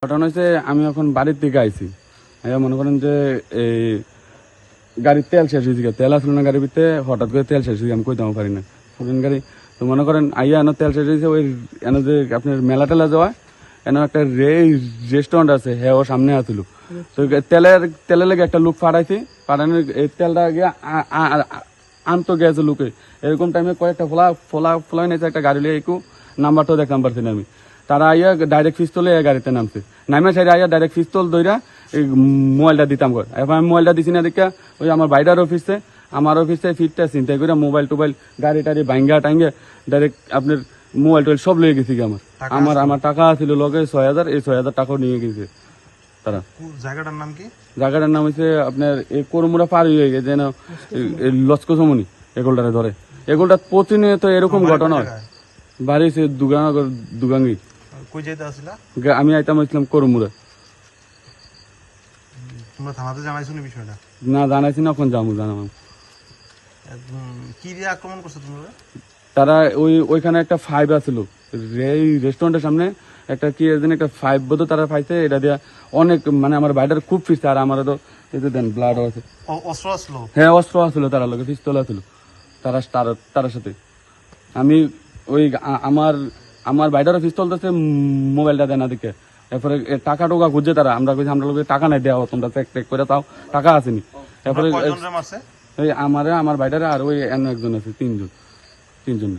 ঘটনা হয়েছে আমি এখন বাড়ির থেকে আইছি। মনে করেন যে এই গাড়ির তেল শেষ হয়েছে, তেল আসলো না গাড়ির ভিতরে, হঠাৎ করে তেল শেষ হয়েছে, আমি কইতেও পারি না ফরেন গাড়ি। তো মনে করেন আইয়া এনে তেল শেষ হয়েছে, ওই এনে যে আপনার মেলা টেলা যাওয়া এনে একটা রেস্টুরেন্ট আছে, হ্যাঁ ও সামনে আসলো। তো তেলের লেগে একটা লোক পাঠাইছে, পাঠানোর এই তেলটা গিয়ে আনতো গেছে লোকে। এরকম টাইমে কয়েকটা ফোলা নিয়েছে একটা গাড়ি লিয়ে, একটু নাম্বারটাও দেখলাম পারছি না আমি। তারা আইয়া ডাইরেক্ট পিস্তলে গাড়িতে নামছে, নামে সাইডে আইয়া ডাইরেক্ট পিস্তল ধইরা এই মোবাইলটা দিতাম কর। এখন আমি মোবাইলটা দিছি না দেখা ওই আমার বাইরের অফিসে, আমার অফিসে ফিটটা চিন্তা করে মোবাইল টোবাইল গাড়ি টাড়ি ভাঙ্গা টাঙ্গে ডাইরেক্ট আপনার মোবাইল টোবাইল সব লয়ে গেছি। আমার টাকা ছিল লগে 6,000, এই 6,000 টাকাও নিয়ে গেছে তারা। জায়গাটার নাম কি? জায়গাটার নাম হচ্ছে আপনার এই করমুরা পার হয়ে গেছে যেন লস্কো সমনি এগুলটারে ধরে। এগুলটা প্রতিনিয়ত এরকম ঘটনা হয়। বাড়ি সে দুগাঙ্গি। কই যাইতে আসিলা? আমি আইতাম হইছিলাম করমুরা। তোমরা থানাতে জানাইছো নি বিষয়টা? না জানাইছি না, এখন জানাম। কি দিয়ে আক্রমণ করছো তোমরা? তারা ওইখানে একটা 5 আছিল, এই রেস্টুরেন্টের সামনে একটা কি যেন একটা 5 বোধ তারা পাইছে। এটা দিয়া অনেক মানে আমার বাইরের খুব ফিরছে, আর আমার তো এই যে দেন ব্লাড আছে। অস্ত্র আসলো? হ্যাঁ অস্ত্র আসলো, তারা লোকে পিস্তল আসলো তার সাথে। আমি ওই আমার বাইরের পিস্তল আছে, মোবাইলটা দেয় না দিকে। এরপরে টাকা টোকা খুঁজছে তারা, আমরা কইছি আমরা লোকে টাকা নাই দেওয়া, তোমরা চেক করে তাও টাকা আসেনি। এরপরে কয়জন রে মারছে? আমার বাইরে আর ওই একজন আছে, তিনজন।